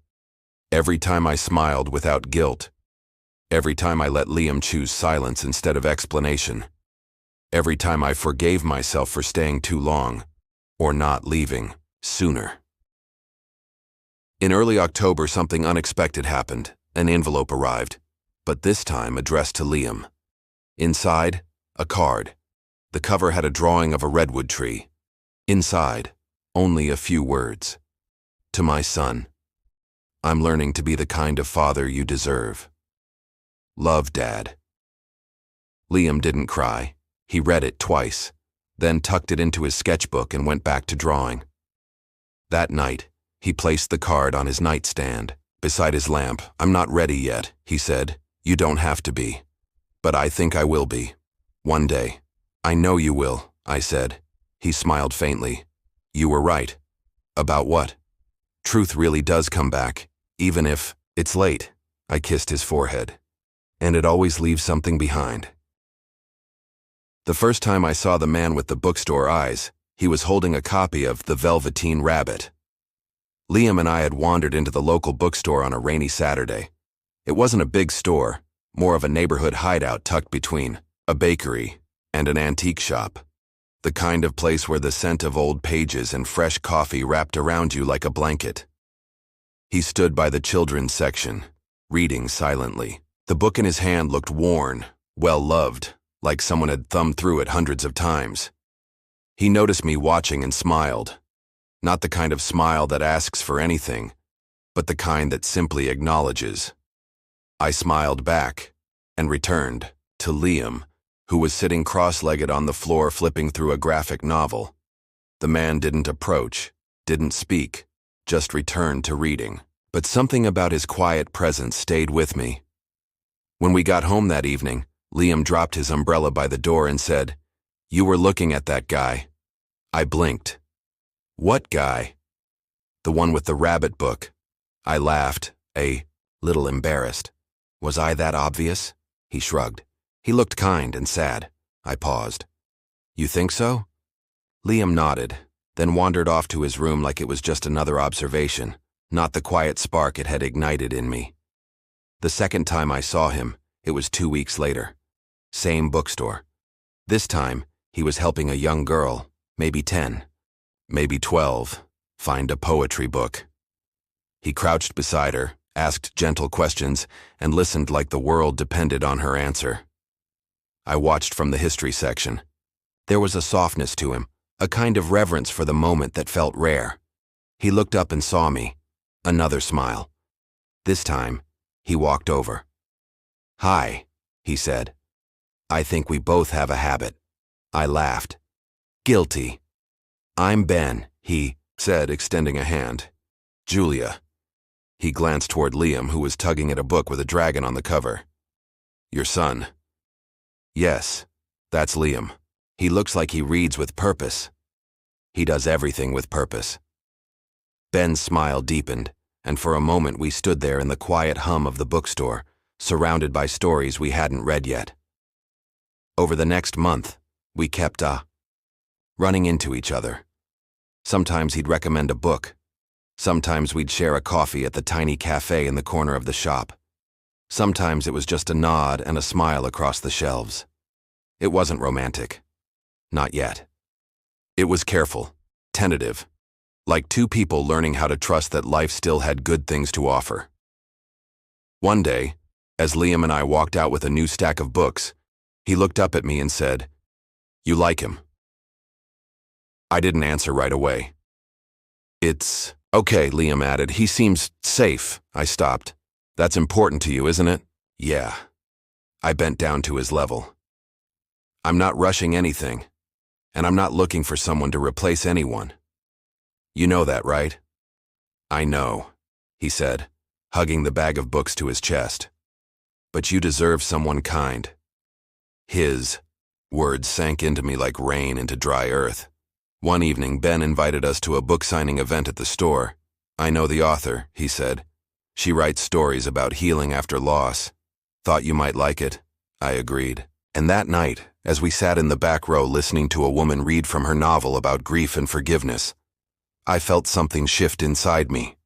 Every time I smiled without guilt. Every time I let Liam choose silence instead of explanation. Every time I forgave myself for staying too long, or not leaving sooner. In early October, something unexpected happened. An envelope arrived, but this time addressed to Liam. Inside, a card. The cover had a drawing of a redwood tree. Inside, only a few words. "To my son. I'm learning to be the kind of father you deserve. Love, Dad." Liam didn't cry. He read it twice, then tucked it into his sketchbook and went back to drawing. That night, he placed the card on his nightstand, beside his lamp. "I'm not ready yet," he said. "You don't have to be. But I think I will be. One day." "I know you will," I said. He smiled faintly. "You were right." "About what?" "Truth really does come back, even if it's late." I kissed his forehead. and it always leaves something behind. The first time I saw the man with the bookstore eyes, he was holding a copy of The Velveteen Rabbit. Liam and I had wandered into the local bookstore on a rainy Saturday. It wasn't a big store, more of a neighborhood hideout tucked between a bakery and an antique shop. The kind of place where the scent of old pages and fresh coffee wrapped around you like a blanket. He stood by the children's section, reading silently. The book in his hand looked worn, well-loved, like someone had thumbed through it hundreds of times. He noticed me watching and smiled. Not the kind of smile that asks for anything, but the kind that simply acknowledges. I smiled back and returned to Liam, who was sitting cross-legged on the floor flipping through a graphic novel. The man didn't approach, didn't speak, just returned to reading. But something about his quiet presence stayed with me. When we got home that evening, Liam dropped his umbrella by the door and said, "You were looking at that guy." I blinked. "What guy?" "The one with the rabbit book." I laughed, a little embarrassed. Was I that obvious? He shrugged. He looked kind and sad. I paused. "You think so?" Liam nodded, then wandered off to his room like it was just another observation, not the quiet spark it had ignited in me. The second time I saw him, it was 2 weeks later. Same bookstore. This time, he was helping a young girl, maybe 10, maybe 12, find a poetry book. He crouched beside her, asked gentle questions, and listened like the world depended on her answer. I watched from the history section. There was a softness to him, a kind of reverence for the moment that felt rare. He looked up and saw me. Another smile. This time, he walked over. "Hi," he said. "I think we both have a habit." I laughed. "Guilty." "I'm Ben," he said, extending a hand. "Julia." He glanced toward Liam, who was tugging at a book with a dragon on the cover. "Your son." "Yes, that's Liam. He looks like he reads with purpose. He does everything with purpose." Ben's smile deepened, and for a moment we stood there in the quiet hum of the bookstore, surrounded by stories we hadn't read yet. Over the next month, we kept running into each other. Sometimes he'd recommend a book. Sometimes we'd share a coffee at the tiny cafe in the corner of the shop. Sometimes it was just a nod and a smile across the shelves. It wasn't romantic. Not yet. It was careful, tentative, like two people learning how to trust that life still had good things to offer. One day, as Liam and I walked out with a new stack of books, he looked up at me and said, "You like him?" I didn't answer right away. "It's okay," Liam added. "He seems safe." I stopped. "That's important to you, isn't it?" "Yeah." I bent down to his level. "I'm not rushing anything, and I'm not looking for someone to replace anyone. You know that, right?" "I know," he said, hugging the bag of books to his chest. "But you deserve someone kind." His words sank into me like rain into dry earth. One evening, Ben invited us to a book signing event at the store. "I know the author," he said. "She writes stories about healing after loss. Thought you might like it." I agreed. And that night, as we sat in the back row listening to a woman read from her novel about grief and forgiveness, I felt something shift inside me.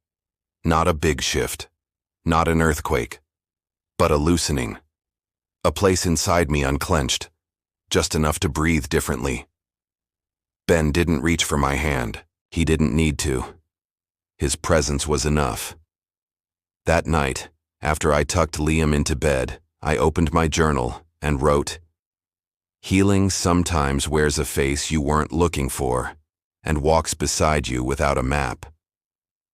Not a big shift, not an earthquake, but a loosening. A place inside me unclenched, just enough to breathe differently. Ben didn't reach for my hand. He didn't need to. His presence was enough. That night, after I tucked Liam into bed, I opened my journal and wrote, "Healing sometimes wears a face you weren't looking for and walks beside you without a map."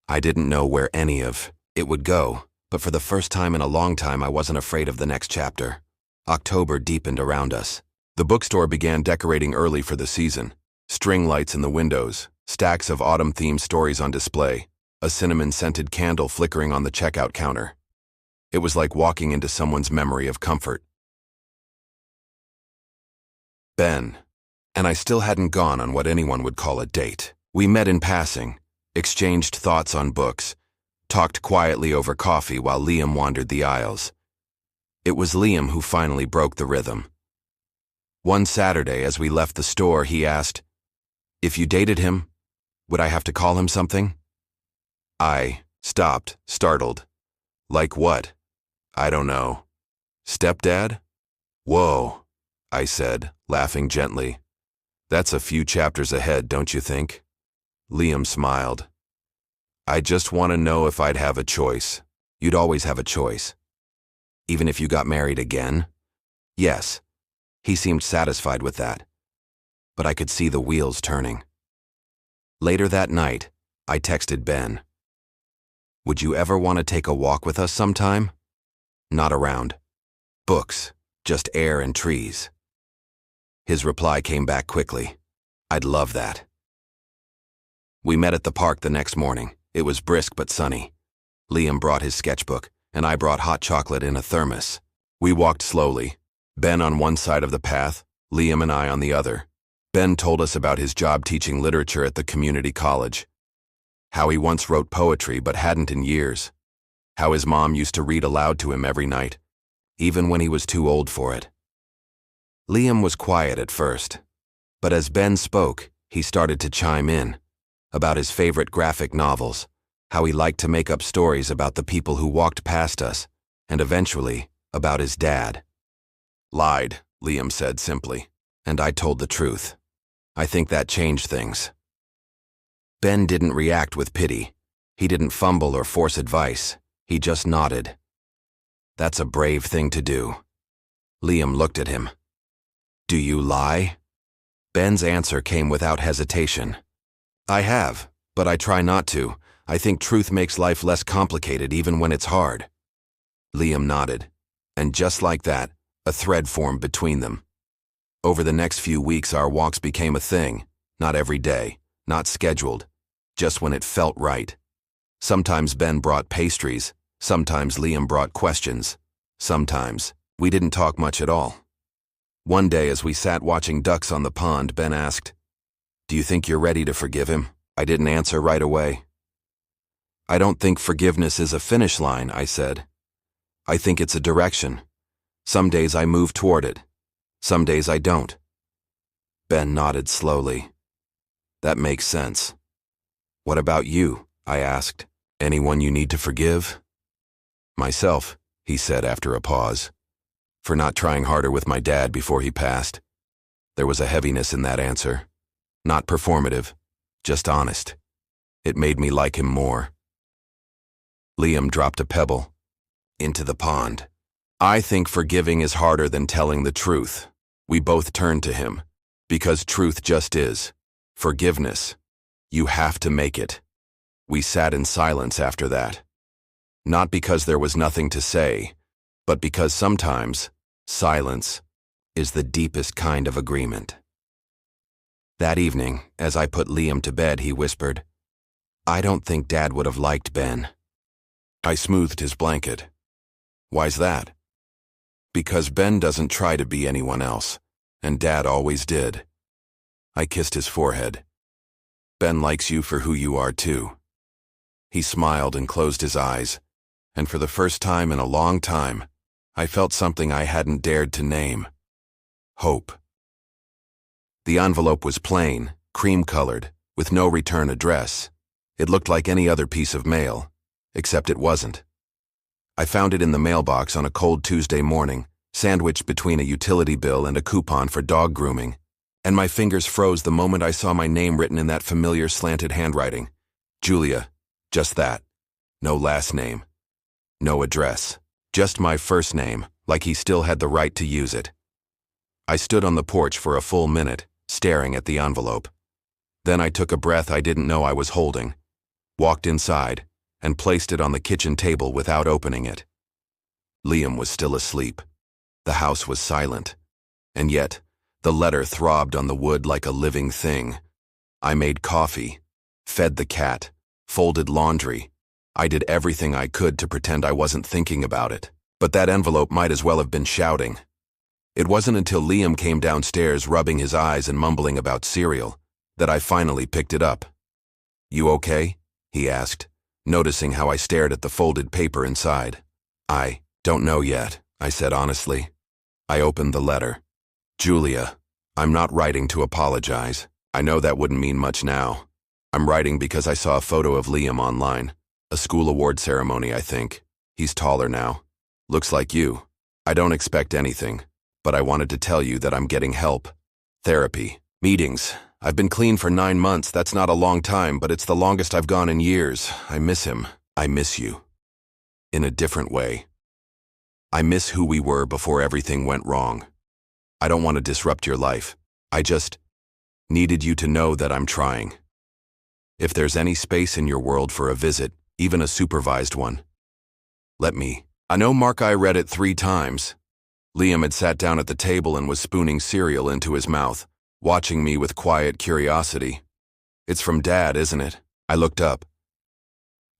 I didn't know where any of it would go, but for the first time in a long time I wasn't afraid of the next chapter. October deepened around us. The bookstore began decorating early for the season. String lights in the windows, stacks of autumn-themed stories on display, a cinnamon-scented candle flickering on the checkout counter. It was like walking into someone's memory of comfort. Ben, and I still hadn't gone on what anyone would call a date. We met in passing, exchanged thoughts on books, talked quietly over coffee while Liam wandered the aisles. It was Liam who finally broke the rhythm. One Saturday, as we left the store, he asked, "If you dated him, would I have to call him something?" I stopped, startled. "Like what?" "I don't know." "Stepdad?" "Whoa," I said, laughing gently. "That's a few chapters ahead, don't you think?" Liam smiled. "I just want to know if I'd have a choice." "You'd always have a choice." "Even if you got married again?" "Yes." He seemed satisfied with that. But I could see the wheels turning. Later that night, I texted Ben. "Would you ever want to take a walk with us sometime?" "Not around books, just air and trees." His reply came back quickly. "I'd love that." We met at the park the next morning. It was brisk but sunny. Liam brought his sketchbook, and I brought hot chocolate in a thermos. We walked slowly, Ben on one side of the path, Liam and I on the other. Ben told us about his job teaching literature at the community college. How he once wrote poetry but hadn't in years. How his mom used to read aloud to him every night, even when he was too old for it. Liam was quiet at first, but as Ben spoke, he started to chime in about his favorite graphic novels, how he liked to make up stories about the people who walked past us, and eventually, about his dad. "Lied," Liam said simply, and I told the truth. I think that changed things. Ben didn't react with pity. He didn't fumble or force advice. He just nodded. "That's a brave thing to do." Liam looked at him. "Do you lie?" Ben's answer came without hesitation. "I have, but I try not to. I think truth makes life less complicated even when it's hard." Liam nodded, and just like that, a thread formed between them. Over the next few weeks, our walks became a thing, not every day, not scheduled, just when it felt right. Sometimes Ben brought pastries, sometimes Liam brought questions, sometimes we didn't talk much at all. One day, as we sat watching ducks on the pond, Ben asked, "Do you think you're ready to forgive him?" I didn't answer right away. "I don't think forgiveness is a finish line," I said. "I think it's a direction. Some days I move toward it. Some days I don't." Ben nodded slowly. "That makes sense." "What about you?" I asked. "Anyone you need to forgive?" "Myself," he said after a pause. "For not trying harder with my dad before he passed." There was a heaviness in that answer. Not performative, just honest. It made me like him more. Liam dropped a pebble into the pond. "I think forgiving is harder than telling the truth." We both turned to him. "Because truth just is. Forgiveness. You have to make it." We sat in silence after that. Not because there was nothing to say, but because sometimes silence is the deepest kind of agreement. That evening, as I put Liam to bed, he whispered, "I don't think Dad would have liked Ben." I smoothed his blanket. "Why's that?" "Because Ben doesn't try to be anyone else, and Dad always did." I kissed his forehead. "Ben likes you for who you are, too." He smiled and closed his eyes, and for the first time in a long time, I felt something I hadn't dared to name. Hope. The envelope was plain, cream-colored, with no return address. It looked like any other piece of mail, except it wasn't. I found it in the mailbox on a cold Tuesday morning, sandwiched between a utility bill and a coupon for dog grooming, and my fingers froze the moment I saw my name written in that familiar slanted handwriting. Julia, just that. No last name. No address. Just my first name, like he still had the right to use it. I stood on the porch for a full minute, staring at the envelope. Then I took a breath I didn't know I was holding, walked inside, and placed it on the kitchen table without opening it. Liam was still asleep. The house was silent. And yet, the letter throbbed on the wood like a living thing. I made coffee, fed the cat, folded laundry. I did everything I could to pretend I wasn't thinking about it. But that envelope might as well have been shouting. It wasn't until Liam came downstairs rubbing his eyes and mumbling about cereal that I finally picked it up. "You okay?" he asked, noticing how I stared at the folded paper inside. "I don't know yet," I said honestly. I opened the letter. Julia, I'm not writing to apologize. I know that wouldn't mean much now. I'm writing because I saw a photo of Liam online. A school award ceremony, I think. He's taller now. Looks like you. I don't expect anything, but I wanted to tell you that I'm getting help. Therapy. Meetings. I've been clean for 9 months. That's not a long time, but it's the longest I've gone in years. I miss him. I miss you. In a different way. I miss who we were before everything went wrong. I don't want to disrupt your life. I just needed you to know that I'm trying. If there's any space in your world for a visit, even a supervised one, let me. I know Mark. I read it 3 times. Liam had sat down at the table and was spooning cereal into his mouth, watching me with quiet curiosity. It's from Dad, isn't it? I looked up.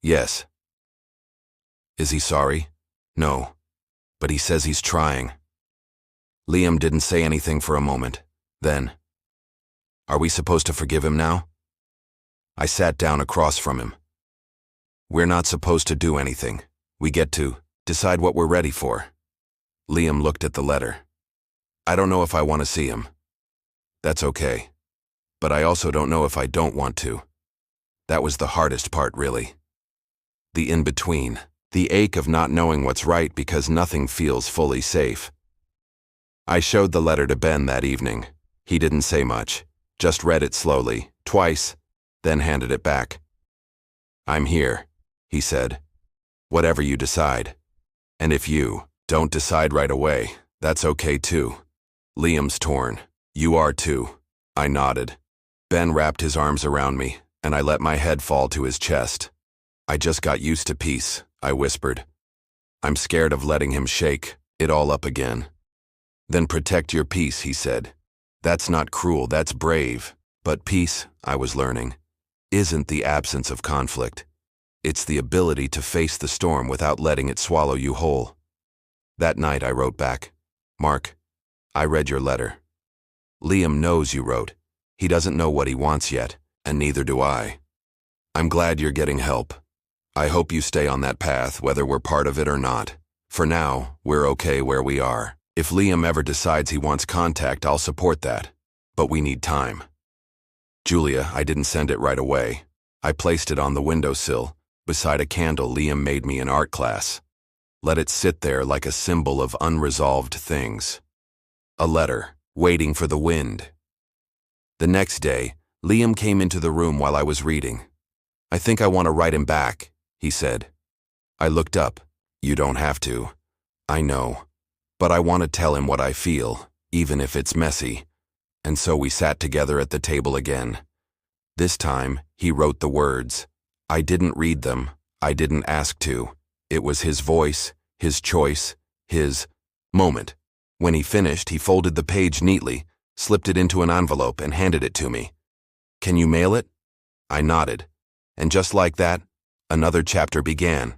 Yes. Is he sorry? No. But he says he's trying. Liam didn't say anything for a moment. Then, are we supposed to forgive him now? I sat down across from him. We're not supposed to do anything. We get to decide what we're ready for. Liam looked at the letter. I don't know if I want to see him. That's okay. But I also don't know if I don't want to. That was the hardest part, really. The in-between. The ache of not knowing what's right because nothing feels fully safe. I showed the letter to Ben that evening. He didn't say much, just read it slowly, twice, then handed it back. I'm here, he said. Whatever you decide. And if you don't decide right away, that's okay too. Liam's torn. You are too. I nodded. Ben wrapped his arms around me, and I let my head fall to his chest. I just got used to peace, I whispered. I'm scared of letting him shake it all up again. Then protect your peace, he said. That's not cruel, that's brave. But peace, I was learning, isn't the absence of conflict. It's the ability to face the storm without letting it swallow you whole. That night I wrote back, Mark, I read your letter. Liam knows you wrote. He doesn't know what he wants yet, and neither do I. I'm glad you're getting help. I hope you stay on that path, whether we're part of it or not. For now, we're okay where we are. If Liam ever decides he wants contact, I'll support that. But we need time. Julia, I didn't send it right away. I placed it on the windowsill, beside a candle Liam made me in art class. Let it sit there like a symbol of unresolved things. A letter, waiting for the wind. The next day, Liam came into the room while I was reading. I think I want to write him back, he said. I looked up. You don't have to. I know. But I want to tell him what I feel, even if it's messy. And so we sat together at the table again. This time, he wrote the words. I didn't read them. I didn't ask to. It was his voice, his choice, his moment. When he finished, he folded the page neatly, slipped it into an envelope, and handed it to me. Can you mail it? I nodded. And just like that, another chapter began.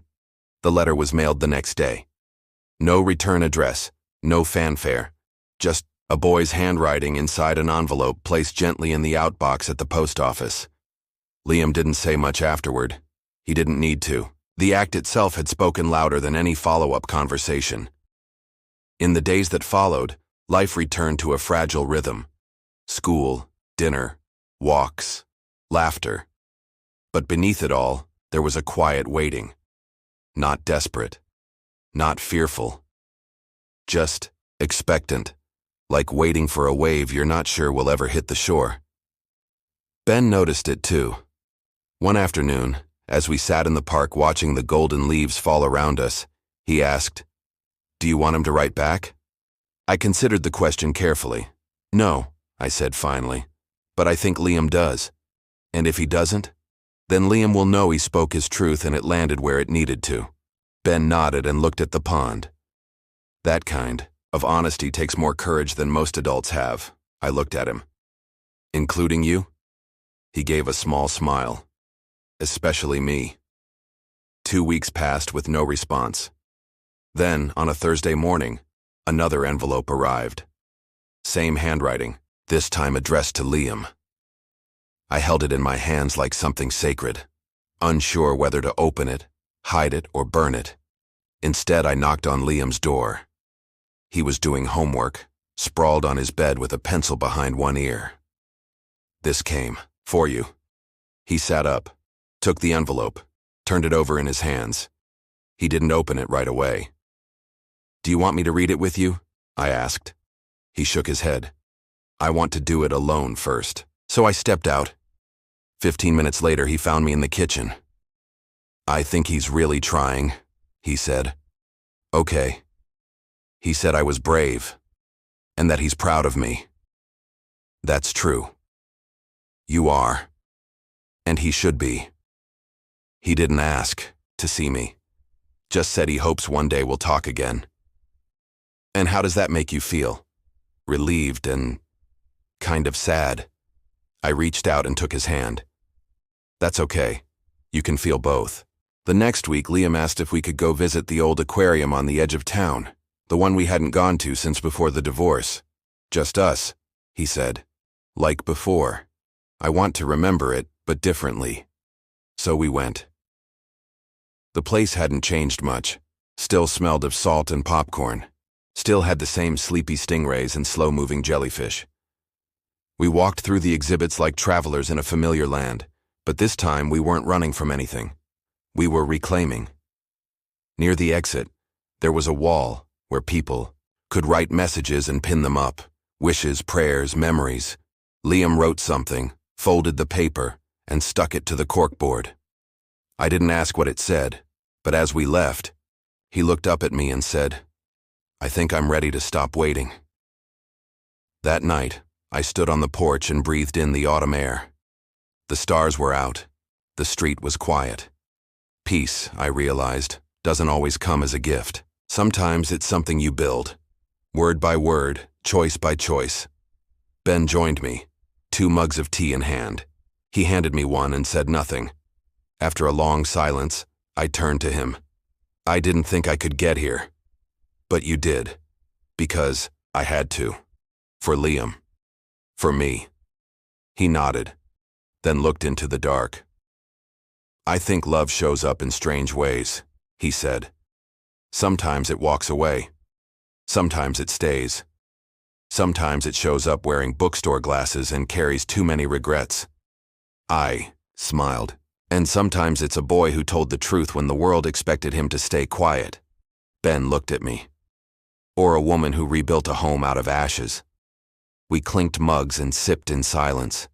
The letter was mailed the next day. No return address, no fanfare, just a boy's handwriting inside an envelope placed gently in the outbox at the post office. Liam didn't say much afterward. He didn't need to. The act itself had spoken louder than any follow-up conversation. In the days that followed, life returned to a fragile rhythm. School, dinner, walks, laughter. But beneath it all, there was a quiet waiting. Not desperate. Not fearful. Just expectant, like waiting for a wave you're not sure will ever hit the shore. Ben noticed it too. One afternoon, as we sat in the park watching the golden leaves fall around us, he asked, Do you want him to write back? I considered the question carefully. No, I said finally, but I think Liam does. And if he doesn't, then Liam will know he spoke his truth and it landed where it needed to. Ben nodded and looked at the pond. That kind of honesty takes more courage than most adults have. I looked at him. Including you? He gave a small smile. Especially me. 2 weeks passed with no response. Then, on a Thursday morning, another envelope arrived. Same handwriting, this time addressed to Liam. I held it in my hands like something sacred, unsure whether to open it, hide it, or burn it. Instead, I knocked on Liam's door. He was doing homework, sprawled on his bed with a pencil behind one ear. "This came, for you." He sat up, took the envelope, turned it over in his hands. He didn't open it right away. "Do you want me to read it with you?" I asked. He shook his head. "I want to do it alone first." So I stepped out. 15 minutes later, he found me in the kitchen. "I think he's really trying," he said. "Okay." He said I was brave, and that he's proud of me. That's true. You are. And he should be. He didn't ask to see me. Just said he hopes one day we'll talk again. And how does that make you feel? Relieved and kind of sad. I reached out and took his hand. "That's okay. You can feel both." The next week, Liam asked if we could go visit the old aquarium on the edge of town, the one we hadn't gone to since before the divorce. "Just us," he said. "Like before. I want to remember it, but differently." So we went. The place hadn't changed much. Still smelled of salt and popcorn. Still had the same sleepy stingrays and slow-moving jellyfish. We walked through the exhibits like travelers in a familiar land, but this time we weren't running from anything. We were reclaiming. Near the exit, there was a wall where people could write messages and pin them up. Wishes, prayers, memories. Liam wrote something, folded the paper, and stuck it to the corkboard. I didn't ask what it said, but as we left, he looked up at me and said, "I think I'm ready to stop waiting." That night, I stood on the porch and breathed in the autumn air. The stars were out. The street was quiet. Peace, I realized, doesn't always come as a gift. Sometimes it's something you build. Word by word, choice by choice. Ben joined me, 2 mugs of tea in hand. He handed me one and said nothing. After a long silence, I turned to him. "I didn't think I could get here. But you did. Because I had to. For Liam. For me." He nodded, then looked into the dark. "I think love shows up in strange ways," he said. "Sometimes it walks away. Sometimes it stays. Sometimes it shows up wearing bookstore glasses and carries too many regrets." I smiled. "And sometimes it's a boy who told the truth when the world expected him to stay quiet." Ben looked at me. "Or a woman who rebuilt a home out of ashes." We clinked mugs and sipped in silence.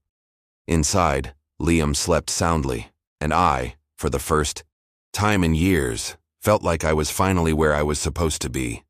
Inside, Liam slept soundly, and I, for the first time in years, felt like I was finally where I was supposed to be.